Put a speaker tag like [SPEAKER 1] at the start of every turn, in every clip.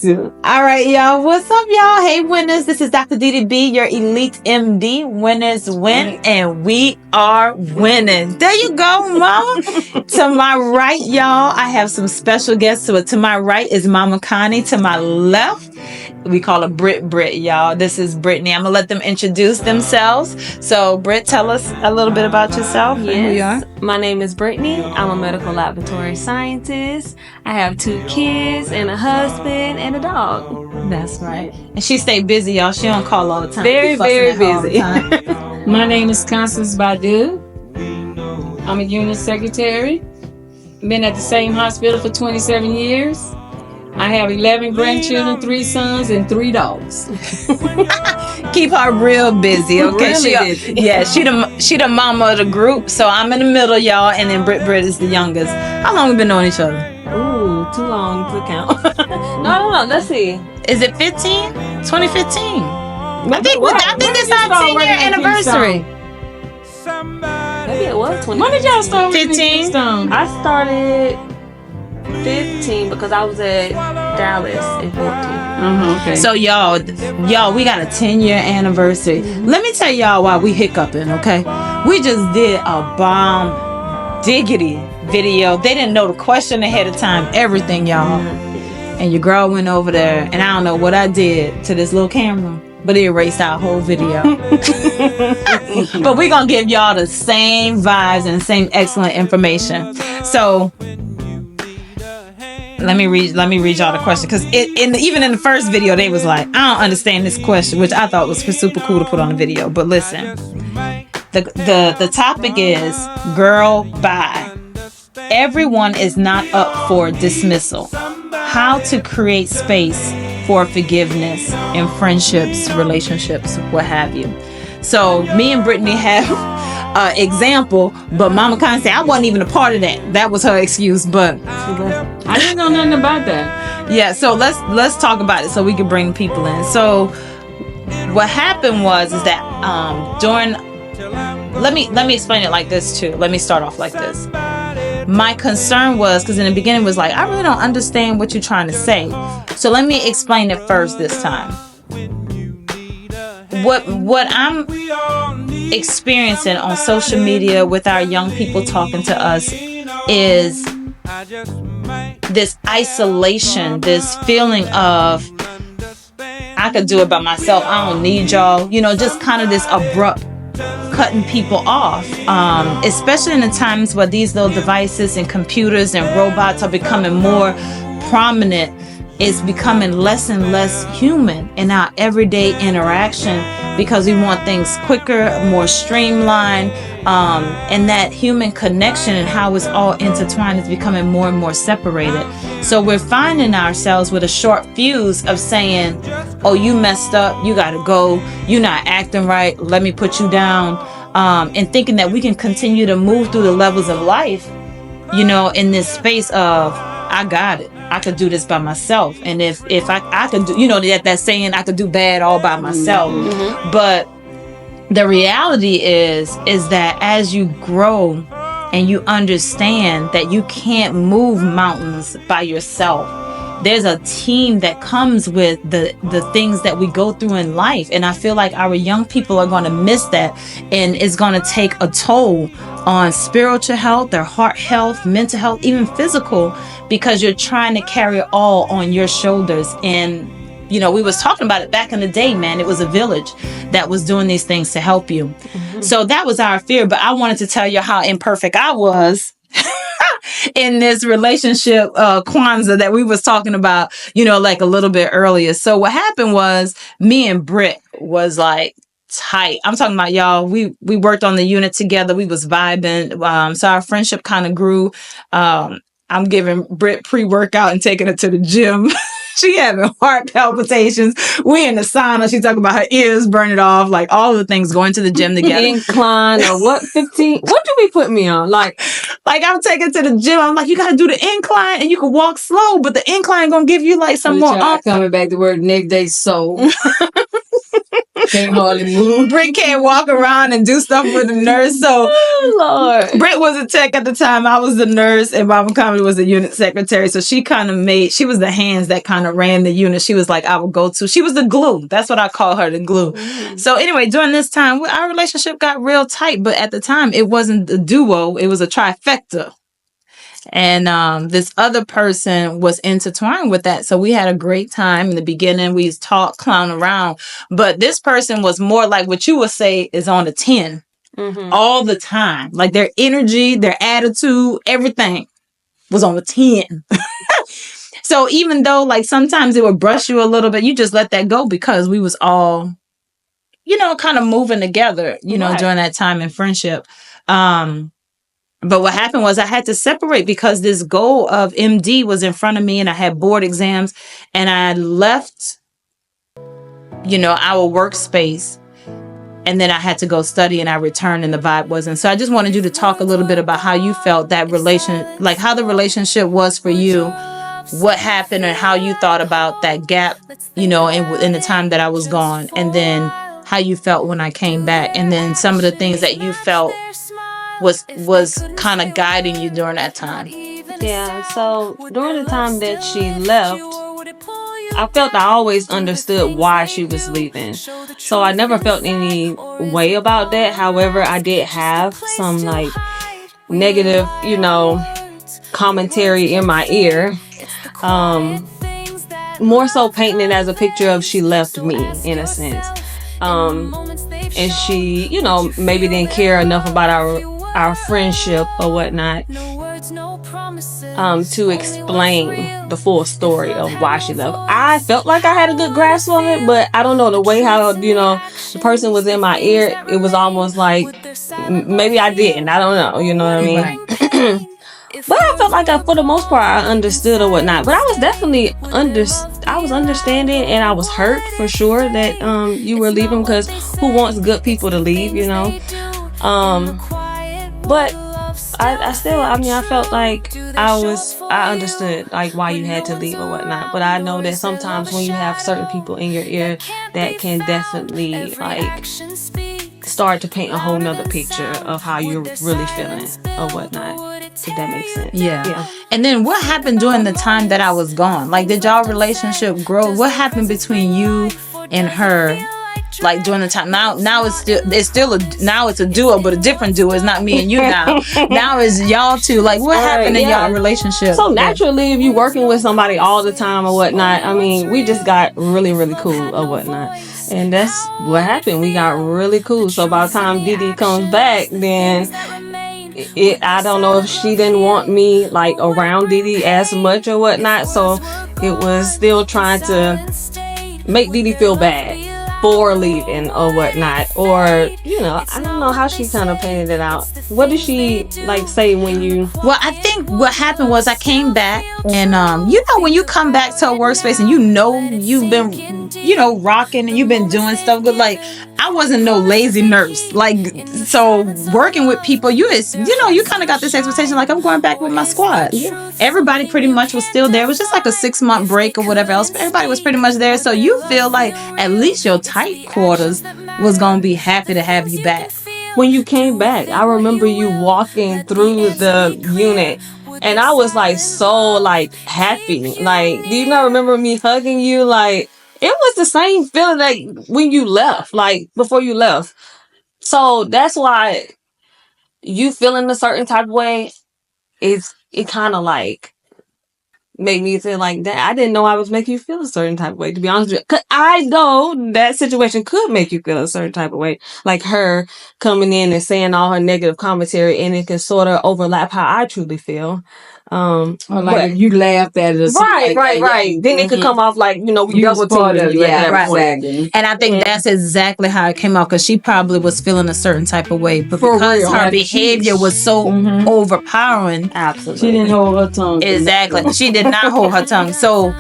[SPEAKER 1] too.
[SPEAKER 2] All right, y'all. What's up, y'all? Hey, winners. This is Dr. DDB, your Elite MD. Winners win, and we are winning. There you go, Mama. To my right, y'all, I have some special guests. So to my right is Mama Connie. To my left, we call her Britt, y'all. This is Brittany. I'm going to let them introduce themselves. So, Britt, tell us a little bit about yourself and who you are.
[SPEAKER 1] My name is Brittany. I'm a medical laboratory scientist. I have 2 kids and a husband and a dog.
[SPEAKER 2] That's right. And she stay busy, y'all. She don't call all the time.
[SPEAKER 1] Very, very busy.
[SPEAKER 3] My name is Constance Badu. I'm a unit secretary. Been at the same hospital for 27 years. I have 11 grandchildren, 3 sons, and 3 dogs.
[SPEAKER 2] Keep her real busy, okay?
[SPEAKER 1] Really busy.
[SPEAKER 2] Yeah, she the mama of the group. So I'm in the middle, y'all, and then Britt is the youngest. How long we been knowing each other?
[SPEAKER 1] Ooh, too long to count. No. Let's see.
[SPEAKER 2] Is it 15? 2015? I think this is our 10-year anniversary.
[SPEAKER 1] Maybe it was 20.
[SPEAKER 3] When did y'all start?
[SPEAKER 2] 15?
[SPEAKER 1] I started 15 because I was at Dallas in 14.
[SPEAKER 3] Okay.
[SPEAKER 2] So y'all, we got a 10-year anniversary. Let me tell y'all why we hiccuping, okay? We just did a bomb diggity video. They didn't know the question ahead of time, everything, y'all. And your girl went over there, and I don't know what I did to this little camera, but it erased our whole video. But we're gonna give y'all the same vibes and same excellent information. So let me read y'all the question, because even in the first video they was like, I don't understand this question, which I thought was super cool to put on the video. But listen, the topic is girl bye. Everyone is not up for dismissal. How to create space for forgiveness in friendships, relationships, what have you. So me and Brittany have example, but Mama Connie said I wasn't even a part of that. That was her excuse, but
[SPEAKER 3] I didn't know nothing about that.
[SPEAKER 2] yeah. So let's talk about it so we can bring people in. So what happened is that during let me explain it like this too. Let me start off like this. My concern was, because in the beginning it was like, I really don't understand what you're trying to say. So let me explain it first this time. What I'm experiencing on social media with our young people talking to us is this isolation, this feeling of, I could do it by myself, I don't need y'all, just kind of this abrupt cutting people off, especially in the times where these little devices and computers and robots are becoming more prominent. It's becoming less and less human in our everyday interaction, because we want things quicker, more streamlined, and that human connection and how it's all intertwined is becoming more and more separated. So we're finding ourselves with a short fuse of saying, oh, you messed up, you gotta go, you're not acting right, let me put you down, and thinking that we can continue to move through the levels of life, in this space of, I got it, I could do this by myself. And if I could do, that saying, I could do bad all by myself. Mm-hmm. But the reality is that as you grow and you understand that you can't move mountains by yourself, there's a team that comes with the things that we go through in life. And I feel like our young people are going to miss that, and it's going to take a toll on spiritual health, their heart health, mental health, even physical, because you're trying to carry it all on your shoulders. And we was talking about it back in the day, man. It was a village that was doing these things to help you. Mm-hmm. So that was our fear. But I wanted to tell you how imperfect I was in this relationship Kwanzaa that we was talking about, like a little bit earlier. So what happened was, me and Britt was like tight. I'm talking about, y'all, we worked on the unit together. We was vibing. So our friendship kind of grew. I'm giving Britt pre-workout and taking her to the gym. She having heart palpitations. We in the sauna. She talking about her ears burning off, like all the things, going to the gym together.
[SPEAKER 1] Incline or what? 15? What do we put me on? Like
[SPEAKER 2] I'm taking to the gym. I'm like, you got to do the incline, and you can walk slow, but the incline gonna give you like some more.
[SPEAKER 3] Coming back to work next day, so. can't hardly move.
[SPEAKER 2] Britt can't walk around and do stuff with the nurse. So
[SPEAKER 1] Oh, Lord.
[SPEAKER 2] Britt was a tech at the time. I was the nurse, and Mama Comedy was the unit secretary. So she she was the hands that kind of ran the unit. She was like our go-to. She was the glue. That's what I call her, the glue. So anyway, during this time, our relationship got real tight. But at the time, it wasn't a duo. It was a trifecta. And this other person was intertwined with that. So we had a great time. In the beginning, we talked, clown around. But this person was more like what you would say is on a 10 all the time. Like their energy, their attitude, everything was on a 10. So even though like sometimes it would brush you a little bit, you just let that go because we was all, kind of moving together, during that time in friendship. But what happened was I had to separate because this goal of MD was in front of me and I had board exams and I left, our workspace and then I had to go study and I returned and the vibe wasn't. So I just wanted you to talk a little bit about how you felt that like how the relationship was for you, what happened and how you thought about that gap, in the time that I was gone, and then how you felt when I came back, and then some of the things that you felt was kind of guiding you during that time.
[SPEAKER 1] Yeah, so during the time that she left, I felt I always understood why she was leaving. So I never felt any way about that. However, I did have some like negative, commentary in my ear. More so painting it as a picture of she left me in a sense. And she, maybe didn't care enough about our friendship or whatnot to explain the full story of why she left. I felt like I had a good grasp of it, but I don't know the way how the person was in my ear. It was almost like maybe I didn't. I don't know. You know what I mean? Right. But I felt like for the most part I understood or whatnot. But I was definitely I was understanding and I was hurt for sure that you were leaving, because who wants good people to leave, But I still, I felt like I understood like why you had to leave or whatnot. But I know that sometimes when you have certain people in your ear, that can definitely like start to paint a whole nother picture of how you're really feeling or whatnot. If that makes sense.
[SPEAKER 2] Yeah. And then what happened during the time that I was gone? Like, did y'all relationship grow? What happened between you and her? Like during the time, now it's a duo, but a different duo. It's not me and you now. Now it's y'all two. Like, what happened in y'all relationship?
[SPEAKER 1] So naturally, if you're working with somebody all the time or whatnot, I mean, we just got really, really cool or whatnot, and that's what happened. We got really cool. So by the time Didi comes back, then I don't know if she didn't want me like around Didi as much or whatnot. So it was still trying to make Didi feel bad for leaving or whatnot, or I don't know how she kind of painted it out. What did she like say when you?
[SPEAKER 2] Well, I think what happened was I came back, and when you come back to a workspace and you've been rocking and you've been doing stuff good. Like, I wasn't no lazy nurse. Like, so working with people, you kind of got this expectation like I'm going back with my squad. Yeah. Everybody pretty much was still there. It was just like a 6-month break or whatever else. But everybody was pretty much there. So you feel like at least your tight quarters was going to be happy to have you back.
[SPEAKER 1] When you came back, I remember you walking through the unit and I was like so like happy. Like, do you not remember me hugging you? Like, it was the same feeling like when you left, like before you left. So that's why you feeling a certain type of way. It kind of like made me feel like that. I didn't know I was making you feel a certain type of way, to be honest with you. 'Cause I know that situation could make you feel a certain type of way. Like her coming in and saying all her negative commentary, and it can sort of overlap how I truly feel.
[SPEAKER 3] Or like if you laughed at it.
[SPEAKER 1] Right. Then it could come off like, we double teaming you at that point.
[SPEAKER 2] Exactly. And I think that's exactly how it came out, because she probably was feeling a certain type of way. But because her behavior was so overpowering.
[SPEAKER 1] Absolutely.
[SPEAKER 3] She didn't hold her tongue.
[SPEAKER 2] Exactly. She did not hold her tongue. So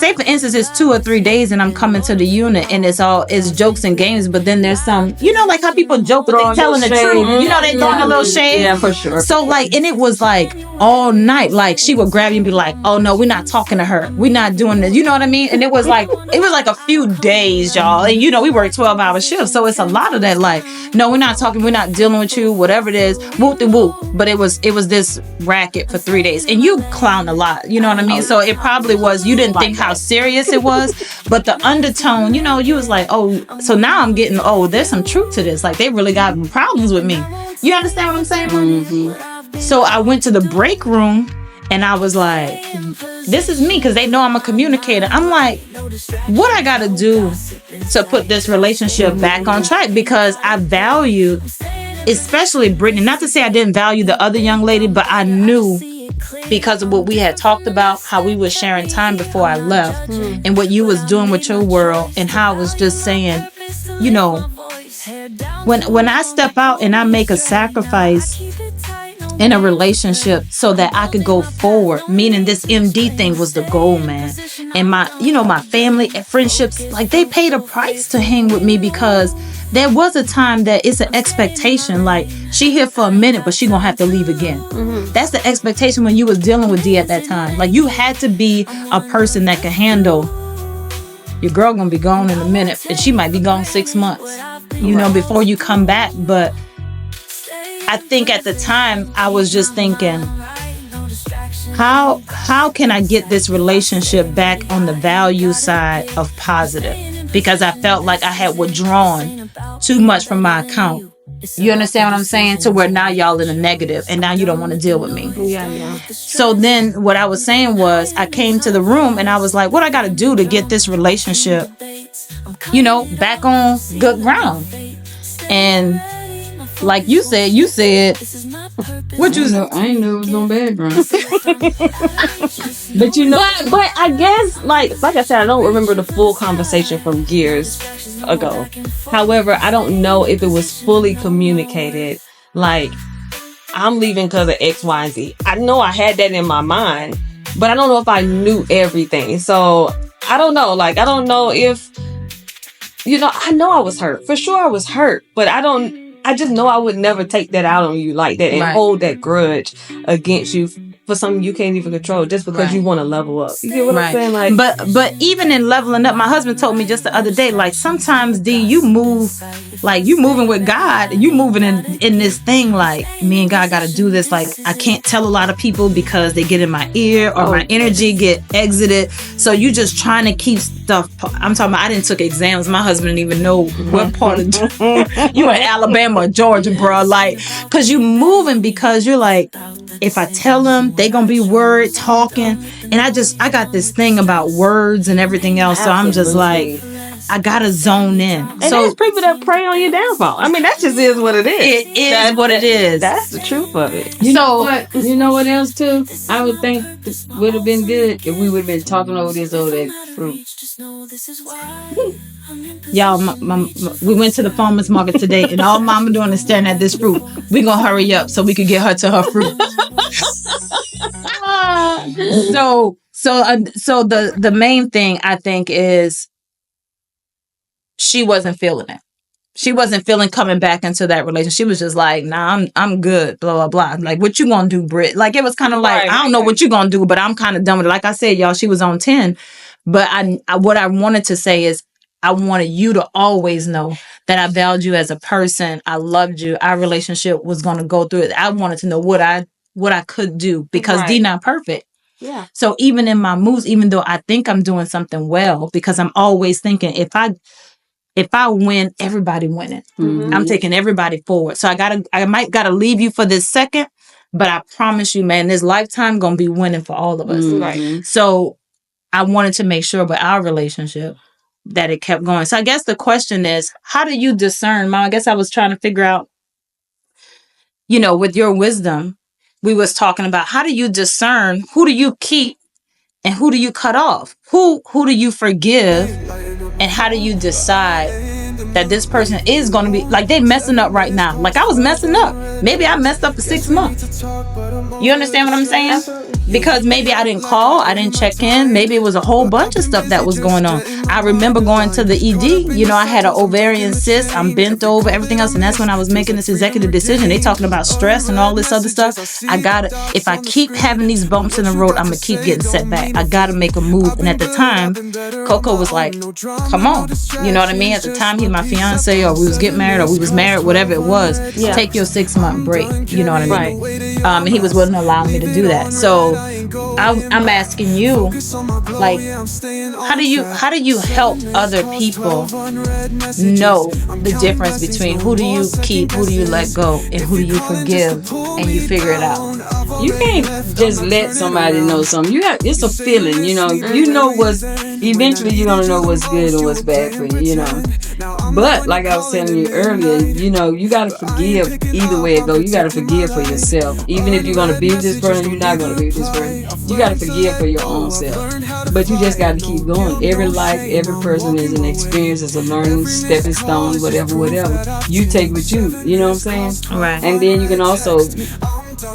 [SPEAKER 2] say for instance it's 2 or 3 days and I'm coming to the unit and it's jokes and games, but then there's some, like how people joke but they telling the truth, they throwing a little shade.
[SPEAKER 1] Yeah, for sure.
[SPEAKER 2] So like, and it was like all night, like she would grab you and be like, oh no, we're not talking to her, we're not doing this, you know what I mean? And it was like a few days, y'all, and we work 12-hour shifts, so it's a lot of that, like, no, we're not talking, we're not dealing with you, whatever it is, whoop de whoop. But it was this racket for 3 days, and you clown a lot, you know what I mean? So it probably was, you didn't think how serious it was, but the undertone, you was like, oh, so now I'm getting, oh, there's some truth to this, like they really got problems with me. You understand what I'm saying? Mm-hmm. So I went to the break room and I was like, this is me, because they know I'm a communicator. I'm like, what I gotta do to put this relationship back on track? Because I value, especially Brittany, not to say I didn't value the other young lady, but I knew, because of what we had talked about, how we were sharing time before I left, and what you was doing with your world, and how I was just saying, when I step out and I make a sacrifice in a relationship so that I could go forward, meaning this MD thing was the goal, man. And my family and friendships, like they paid a price to hang with me, because there was a time that it's an expectation, like she here for a minute, but she gonna have to leave again. Mm-hmm. That's the expectation when you was dealing with D at that time. Like you had to be a person that could handle, your girl gonna be gone in a minute, and she might be gone 6 months, before you come back. But I think at the time I was just thinking, how can I get this relationship back on the value side of positive? Because I felt like I had withdrawn too much from my account. You understand what I'm saying? To where now y'all in a negative and now you don't want to deal with me.
[SPEAKER 1] Yeah.
[SPEAKER 2] So then what I was saying was, I came to the room and I was like, what I got to do to get this relationship, back on good ground? And like you said, what you said?
[SPEAKER 3] I ain't know it was no background.
[SPEAKER 1] But I guess, like I said, I don't remember the full conversation from years ago. However, I don't know if it was fully communicated. Like, I'm leaving because of X, Y, and Z. I know I had that in my mind, but I don't know if I knew everything. So I don't know. Like, I don't know if, I know I was hurt. For sure I was hurt, but I just know I would never take that out on you like that and hold that grudge against you for something you can't even control just because you want to level up. You get what I'm saying? Like,
[SPEAKER 2] but even in leveling up, my husband told me just the other day, like sometimes D, you move, like you moving with God, you moving in this thing, like me and God got to do this. Like I can't tell a lot of people because they get in my ear or my energy get exited. So you just trying to keep stuff. I'm talking about, I didn't took exams. My husband didn't even know what part of you in Alabama or Georgia, bro. Like, cause you moving because you're like, if I tell them, they gonna be worried, talking. And I got this thing about words and everything else. So I'm just like, I gotta zone in.
[SPEAKER 1] And so there's people that prey on your downfall. I mean, that just is what it is.
[SPEAKER 2] It is what it is.
[SPEAKER 1] That's the truth of it.
[SPEAKER 3] You know what? You know what else too? I would think this would have been good if we would have been talking over that fruit.
[SPEAKER 2] Y'all, we went to the farmer's market today, and all Mama doing is staring at this fruit. We gonna hurry up so we can get her to her fruit. So the main thing I think is she wasn't feeling it. She wasn't feeling coming back into that relationship. She was just like, nah, I'm good, blah, blah, blah. Like, what you gonna do, Britt? Like, it was kind of like, I don't know what you gonna do, but I'm kind of done with it. Like I said, y'all, she was on 10. But what I wanted to say is, I wanted you to always know that I valued you as a person. I loved you. Our relationship was going to go through it. I wanted to know what I could do, because D not perfect.
[SPEAKER 1] Yeah.
[SPEAKER 2] So even in my moves, even though I think I'm doing something well, because I'm always thinking if I win, everybody winning. Mm-hmm. I'm taking everybody forward. So I might gotta leave you for this second, but I promise you, man, this lifetime gonna be winning for all of us.
[SPEAKER 1] Mm-hmm. Right.
[SPEAKER 2] So I wanted to make sure with our relationship that it kept going. So I guess the question is, how do you discern, Mom? I guess I was trying to figure out, with your wisdom, we was talking about how do you discern who do you keep and who do you cut off? Who do you forgive, and how do you decide that this person is going to be, like, they messing up right now? Like I was messing up. Maybe I messed up for 6 months. You understand what I'm saying? because maybe I didn't call, I didn't check in, maybe it was a whole bunch of stuff that was going on. I remember going to the ED, you know, I had an ovarian cyst, I'm bent over, everything else, and that's when I was making this executive decision. They talking about stress and all this other stuff. I gotta, if I keep having these bumps in the road, I'm gonna keep getting set back. I gotta make a move. And at the time, Coco was like, come on, you know what I mean? At the time, he's my fiance, or we was getting married, or we was married, whatever it was. Take your 6-month break, you know what I mean? Right. And he was willing to allow me to do that. So I'm asking you, like, how do you help other people know the difference between who do you keep, who do you let go, and who do you forgive, and you figure it out?
[SPEAKER 3] You can't just let somebody know something. It's a feeling, you know. You know eventually you're gonna know what's good and what's bad for you, you know. But like I was telling you earlier, you know, you gotta forgive either way it goes. You gotta forgive for yourself. Even if you're gonna be with this person, you're not gonna be with this person. You gotta forgive for your own self. But you just gotta keep going. Every life, every person is an experience, is a learning stepping stone, whatever. You take with you, you know what I'm saying?
[SPEAKER 2] Right.
[SPEAKER 3] And then you can also,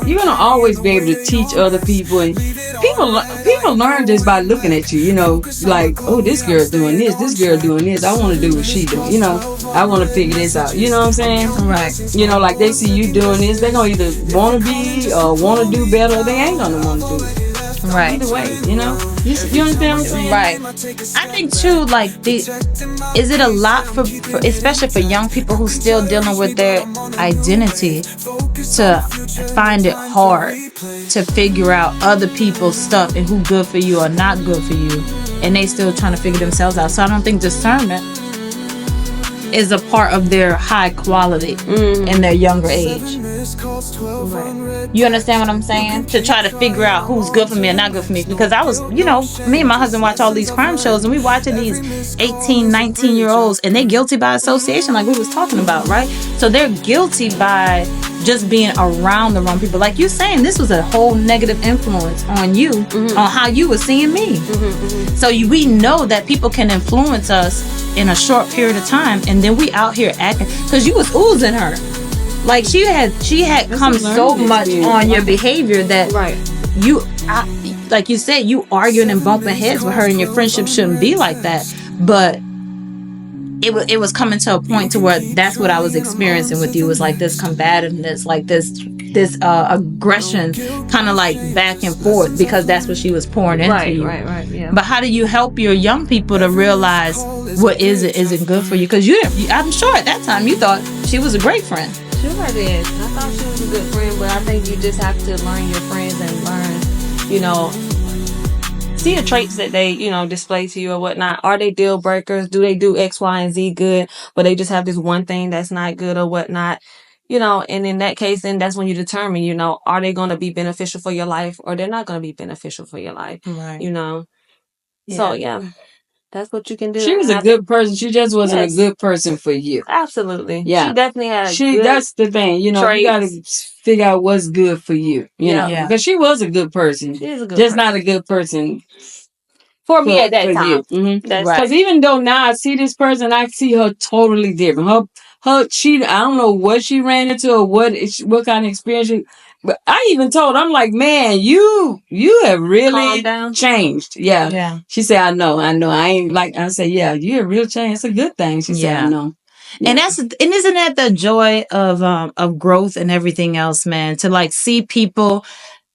[SPEAKER 3] you're gonna always be able to teach other people, and people learn just by looking at you, you know, like, oh, this girl doing this girl doing this, I want to do what she doing, you know, I want to figure this out, you know what I'm saying?
[SPEAKER 2] Right.
[SPEAKER 3] You know, like they see you doing this, they're gonna either want to be or want to do better, or they ain't gonna want to do it.
[SPEAKER 2] Right.
[SPEAKER 3] Either way, you know. You understand what I'm saying?
[SPEAKER 2] Right. I think too, like, is it a lot for especially for young people who still dealing with their identity, to find it hard to figure out other people's stuff and who good for you or not good for you, and they still trying to figure themselves out. So I don't think discernment is a part of their high quality in their younger age. Right. You understand what I'm saying? To try to figure out who's good for me and not good for me. Because I was, you know, me and my husband watch all these crime shows, and we watching these 18, 19-year-olds, and they're guilty by association, like we was talking about, right? So they're guilty by just being around the wrong people. Like you saying, this was a whole negative influence on you, on how you were seeing me. So we know that people can influence us in a short period of time, and then we out here acting, because you was oozing her. Like she had come so much on your behavior that like you said, you arguing and bumping heads with her, and your friendship shouldn't be like that. But it was coming to a point to where that's what I was experiencing with you, was like this combativeness, like this aggression, kind of like back and forth, because that's what she was pouring into you.
[SPEAKER 1] Right, yeah.
[SPEAKER 2] But how do you help your young people to realize what isn't good for you? Because I'm sure at that time you thought she was a great friend.
[SPEAKER 1] Sure I did. I thought she was a good friend, but I think you just have to learn your friends and learn, you know, see the traits that they, you know, display to you or whatnot. Are they deal breakers? Do they do X, Y, and Z good, but they just have this one thing that's not good or whatnot? You know, and in that case, then that's when you determine, you know, are they going to be beneficial for your life, or they're not going to be beneficial for your life?
[SPEAKER 2] Right.
[SPEAKER 1] You know? Yeah. So, yeah. That's what you can do.
[SPEAKER 3] She was a good person. She just wasn't a good person for you.
[SPEAKER 1] Absolutely.
[SPEAKER 3] Yeah.
[SPEAKER 1] She definitely had good
[SPEAKER 3] that's the thing. You know, traits. You got to figure out what's good for you. You know, because she was a good person. She is a good person. Not a good person
[SPEAKER 1] for me at that time.
[SPEAKER 3] Because even though now I see this person, I see her totally different. I don't know what she ran into or what kind of experience but I even told her, I'm like, man, you have really changed. Yeah. She said, I know. I ain't like, I said, yeah, you have real change. It's a good thing. She said, I know. Yeah.
[SPEAKER 2] And isn't that the joy of growth and everything else, man? To like see people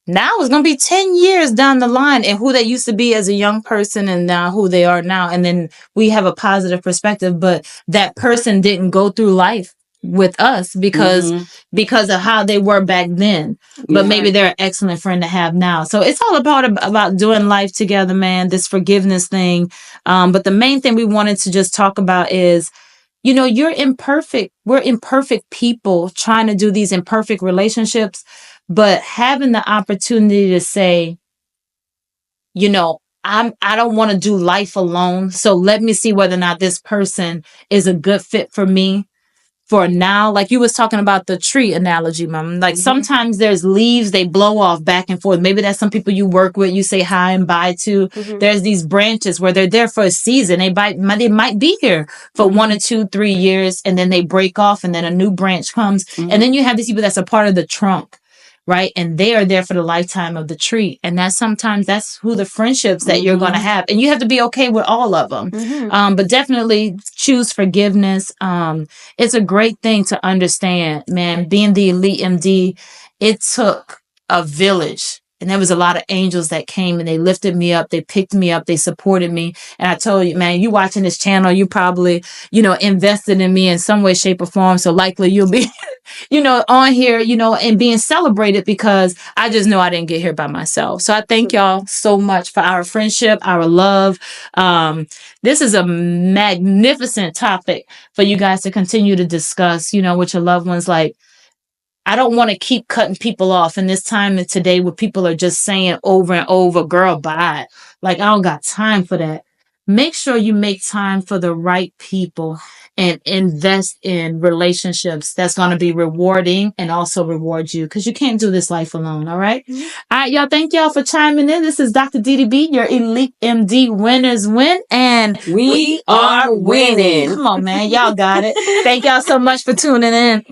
[SPEAKER 2] now, it's going to be 10 years down the line, and who they used to be as a young person and now who they are now. And then we have a positive perspective, but that person didn't go through life with us because of how they were back then. But maybe they're an excellent friend to have now. So it's all about doing life together, man, this forgiveness thing. But the main thing we wanted to just talk about is, you know, you're imperfect. We're imperfect people trying to do these imperfect relationships, but having the opportunity to say, you know, I don't want to do life alone. So let me see whether or not this person is a good fit for me for now. Like you was talking about the tree analogy, Mom. Like sometimes there's leaves, they blow off back and forth. Maybe that's some people you work with, you say hi and bye to. There's these branches where they're there for a season. They might be here for 1 or 2, 3 years, and then they break off, and then a new branch comes. And then you have these people that's a part of the trunk, right? And they are there for the lifetime of the treat. And that's who the friendships that you're going to have. And you have to be okay with all of them. But definitely choose forgiveness. It's a great thing to understand, man. Being the elite MD, it took a village. And there was a lot of angels that came and they lifted me up. They picked me up. They supported me. And I told you, man, you watching this channel, you probably, invested in me in some way, shape, or form. So likely you'll be, on here, and being celebrated because I just know I didn't get here by myself. So I thank y'all so much for our friendship, our love. This is a magnificent topic for you guys to continue to discuss, with your loved ones. Like, I don't want to keep cutting people off in this time and today where people are just saying over and over, girl, bye. Like, I don't got time for that. Make sure you make time for the right people and invest in relationships that's going to be rewarding and also reward you, because you can't do this life alone. All right. All right, y'all. Thank y'all for chiming in. This is Dr. DDB, your Elite MD winners win. And
[SPEAKER 1] We are winning.
[SPEAKER 2] Come on, man. Y'all got it. Thank y'all so much for tuning in.